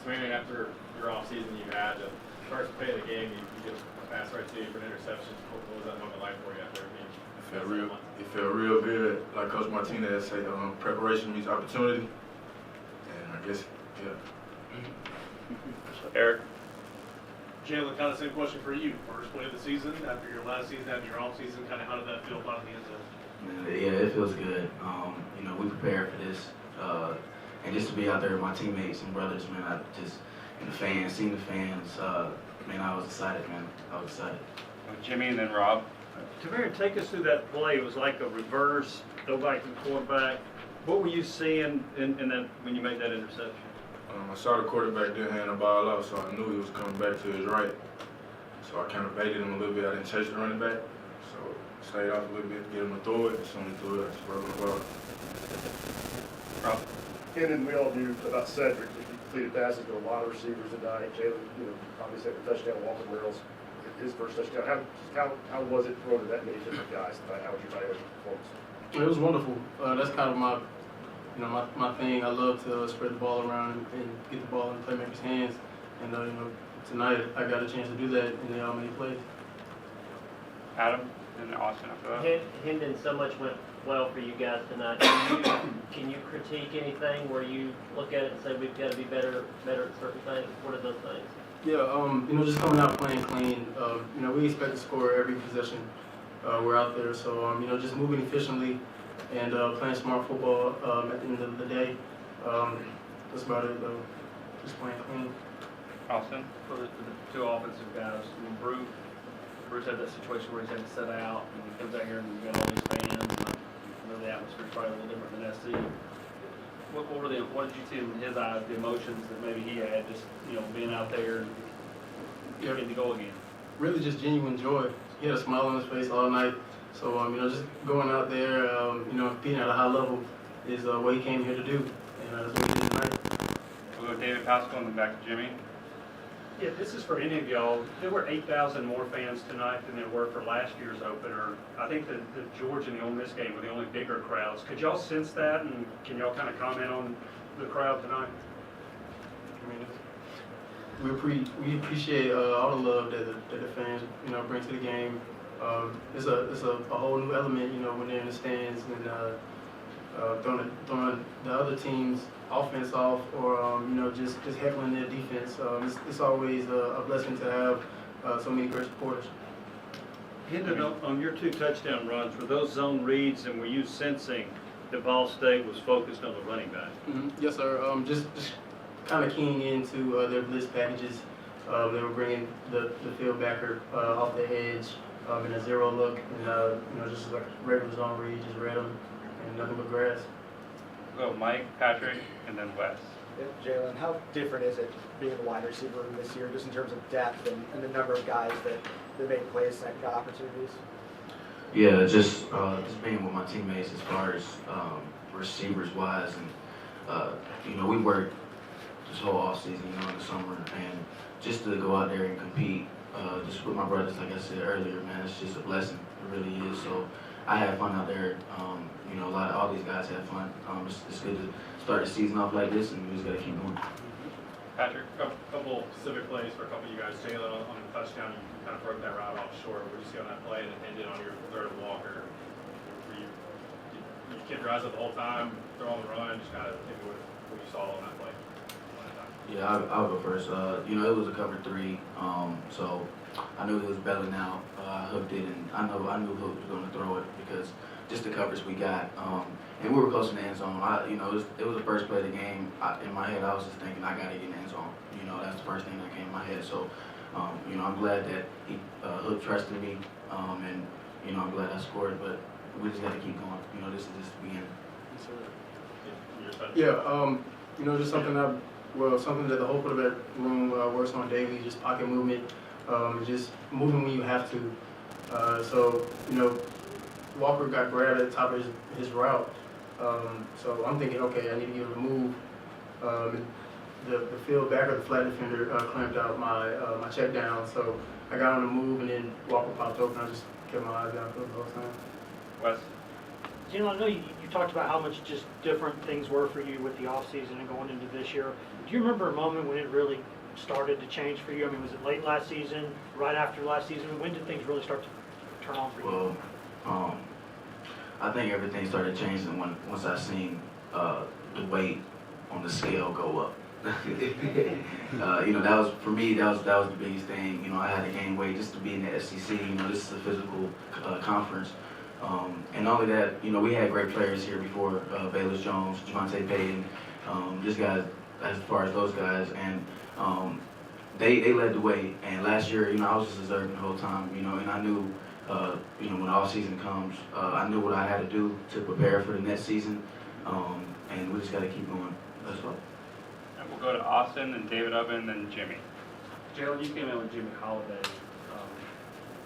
Tamarion, after your off season, you had the first play of the game, you get a pass right to you for an interception. What was that moment like for you after being? It felt real good. Like Coach Martinez said, preparation means opportunity. And I guess, yeah. Eric? Jalin, kind of same question for you. First play of the season, after your last season, after your off season, kind of how did that feel about the end zone? Yeah, it feels good. We prepared for this. And just to be out there with my teammates and brothers, man, and the fans, seeing the fans, man, I was excited, man. I was excited. Jimmy and then Rob. Tamarion, take us through that play. It was like a reverse, go back to the quarterback. What were you seeing in that when you made that interception? I saw the quarterback didn't hand the ball off, so I knew he was coming back to his right. So I kind of baited him a little bit. I didn't chase the running back. So stayed off a little bit, get him to throw it. As soon as he threw it, I just broke the ball. Rob? Hendon, we all knew about Cedric. He completed passes to a lot of receivers tonight. Jalin, obviously had the touchdown, Walker Merrill's his first touchdown. How was it throwing to that many different guys tonight? How would you evaluate the performance? It was wonderful. That's kind of my thing. I love to spread the ball around and get the ball in the playmakers' hands. And tonight I got a chance to do that, and they all made plays. Adam and then Austin after that. Hendon, so much went well for you guys tonight. Can you critique anything where you look at it and say we've got to be better at certain things? What are those things? Yeah, just coming out playing clean. We expect to score every possession we're out there. So, just moving efficiently and playing smart football at the end of the day. That's about it, though. Just playing clean. Austin? For the two offensive guys, Bruce had that situation where he's had to sit out, and he comes out here and we've got all these fans. The atmosphere is probably a little different than SC. What did you see in his eyes, the emotions that maybe he had, just being out there and getting to go again? Really, just genuine joy. He had a smile on his face all night. So, just going out there, being at a high level is what he came here to do, and that's what he did tonight. We'll go David Pascal and then back to Jimmy. Yeah, this is for any of y'all. There were 8,000 more fans tonight than there were for last year's opener. I think the Georgia and the Ole Miss game were the only bigger crowds. Could y'all sense that, and can y'all kind of comment on the crowd tonight? We appreciate all the love that the fans bring to the game. It's a whole new element when they're in the stands and throwing the other team's offense off or just heckling their defense. It's always a blessing to have so many great supporters. Hendon, on your 2 touchdown runs, were those zone reads, and were you sensing that Ball State was focused on the running back? Mm-hmm. Yes, sir. Just kind of keying into their blitz packages. They were bringing the field backer off the edge in a zero look, and just like regular zone read, just read them, and nothing but grass. We'll go Mike, Patrick, and then Wes. Yeah, Jalin, how different is it being a wide receiver this year, just in terms of depth and the number of guys that make plays and got opportunities? Yeah, just being with my teammates as far as receivers wise, and we worked this whole off season, in the summer, and just to go out there and compete, just with my brothers, like I said earlier, man, it's just a blessing. It really is. So I had fun out there. All these guys had fun. It's good to start the season off like this, and we just got to keep going. Patrick, a couple specific plays for a couple of you guys. Jalin, on the touchdown, you kind of broke that route off short. What did you see on that play, and ended on your third Walker? Did you keep your eyes up the whole time, throw on the run, just kind of give me what you saw on that play? Yeah, I'll go first. It was a cover 3, so I knew it was bailing out. I hooked it, and I knew Hook was going to throw it because just the coverage we got, and we were close in the end zone. It was the first play of the game. In my head, I was just thinking I got to get in the end zone. That's the first thing that came in my head. So, I'm glad that Hook trusted me, and I'm glad I scored. But we just got to keep going. This is just the beginning. Yeah, just something that the whole quarterback room works on daily, just pocket movement, just moving when you have to. So, Walker got grabbed at the top of his route. So I'm thinking, okay, I need to give him a move. The field backer, the flat defender, clamped out my check down. So I got on the move, and then Walker popped open. I just kept my eyes down for the whole time. Wes? Jalin, I know you talked about how much just different things were for you with the offseason and going into this year. Do you remember a moment when it really started to change for you? I mean, was it late last season, right after last season? When did things really start to turn on for you? Well, I think everything started changing once I seen the weight on the scale go up. You know, that was for me. That was the biggest thing. You know, I had to gain weight just to be in the SEC. You know, this is a physical conference, and not only that, you know, we had great players here before, Bayless Jones, Javante Payton, just guys as far as those guys, and they led the way. And last year, you know, I was just observing the whole time. You know, and I knew, you know, when all season comes, I knew what I had to do to prepare for the next season, and we just got to keep going. That's all. And we'll go to Austin, then David Oven, then Jimmy. Jalen, you came in with Jimmy Holiday.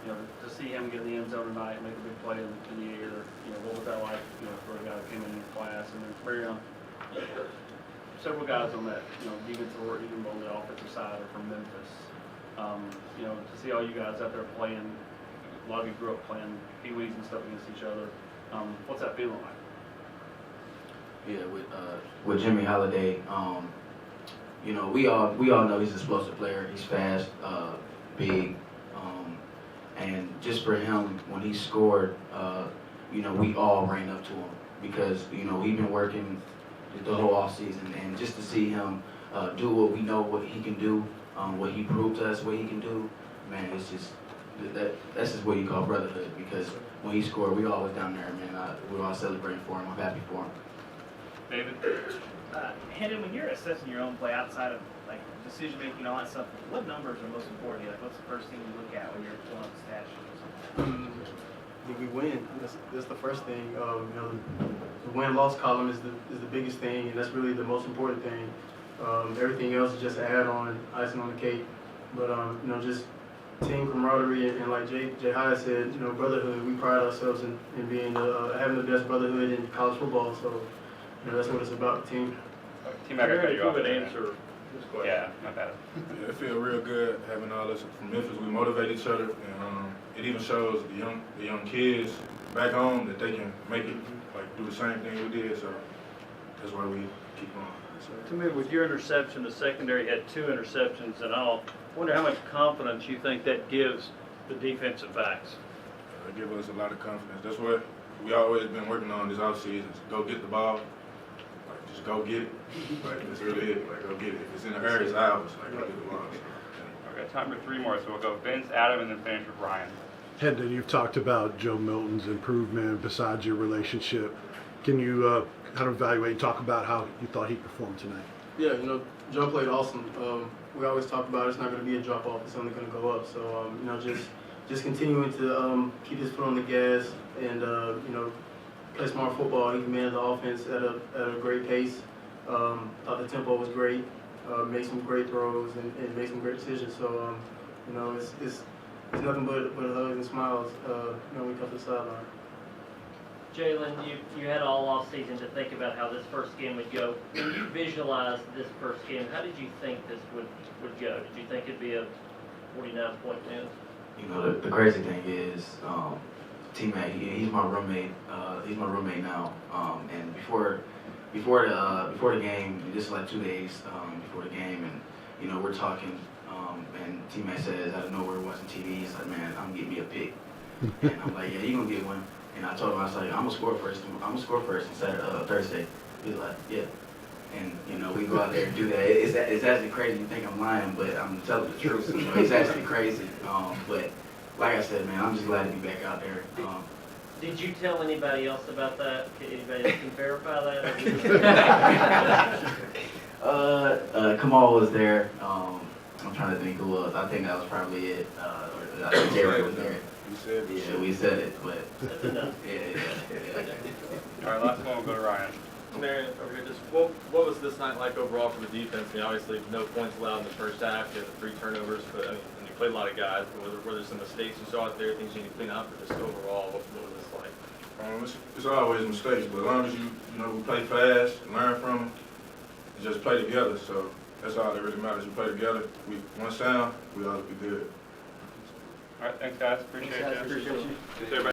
You know, to see him get in the end zone tonight, make a big play in the air, you know, what was that like, you know, for a guy that came in your class? And then Tamarion, several guys on that, you know, defensive or even on the offensive side are from Memphis. You know, to see all you guys out there playing, a lot of you grew up playing Pee-wees and stuff against each other. What's that feeling like? Yeah, with Jimmy Holiday, you know, we all know he's an explosive player. He's fast, big, and just for him, when he scored, you know, we all ran up to him because, you know, we've been working the whole off season, and just to see him do what we know what he can do, what he proved to us what he can do, man, it's just that's just what you call brotherhood. Because when he scored, we all was down there, man. We were all celebrating for him. I'm happy for him. David? Hendon, when you're assessing your own play outside of like decision making and all that stuff, what numbers are most important to you? Like, what's the first thing you look at when you're pulling up the stat sheet? Did we win? That's the first thing. You know, the win-loss column is the biggest thing, and that's really the most important thing. Everything else is just an add-on, icing on the cake. But you know, just team camaraderie and like Jay Hyatt said, you know, brotherhood. We pride ourselves in being having the best brotherhood in college football. So, you know, that's what it's about. Team. Team, I got you off would there. answer this question. Yeah, not bad. Yeah, it feels real good having all us from Memphis. We motivate each other, and it even shows the young kids back home that they can make it, like do the same thing we did. So that's why we keep on. To me, with your interception, the secondary had 2 interceptions and all. I wonder how much confidence you think that gives the defensive backs. It gives us a lot of confidence. That's what we always been working on this offseason. Go get the ball. Like, just go get it. Like, that's really it. Like, go get it. If it's in the air, it's ours. Like, go get the ball. We got time for 3 more, so we'll go Vince, Adam, and then finish with Ryan. Hendon, you've talked about Joe Milton's improvement besides your relationship. Can you kind of evaluate and talk about how you thought he performed tonight? Yeah, you know, Joe played awesome. We always talk about it's not going to be a drop off; it's only going to go up. So you know, just continuing to keep his foot on the gas and you know, play smart football. He commanded the offense at a great pace. Thought the tempo was great. Made some great throws and made some great decisions. So you know, it's nothing but hugs and smiles. You know, when we come to the sideline. Jalin, you had all off season to think about how this first game would go. When you visualized this first game, how did you think this would go? Did you think it'd be a 49-point win? You know, the crazy thing is, teammate, he's my roommate. He's my roommate now. And before the game, this is like 2 days before the game, and you know, we're talking. And teammate says out of nowhere, watching TV, he's like, "Man, I'm gonna get me a pick." And I'm like, "Yeah, you gonna get one." And I told him, I was like, I'm gonna score first on Thursday. He was like, yeah. And you know, we go out there and do that. It's actually crazy. You think I'm lying, but I'm telling the truth. You know, it's actually crazy. But like I said, man, I'm just glad to be back out there. Did you tell anybody else about that? Anybody else can verify that? Kamal was there. I'm trying to think who was. I think that was probably it. Or I think Jared was there. Yeah, we said it, but that's enough. Yeah. All right, last one, we'll go to Ryan. Tamarion, over here, just what was this night like overall for the defense? I mean, obviously no points allowed in the first half. You had the 3 turnovers, but I mean, and you played a lot of guys. But were there some mistakes you saw out there, things you need to clean up, or just overall, what was this like? It's always mistakes, but as long as you know, we play fast, learn from them, and just play together. So that's all that really matters. You play together. We one sound, we ought to be good. All right, thanks guys. Appreciate you. Appreciate you. Everybody.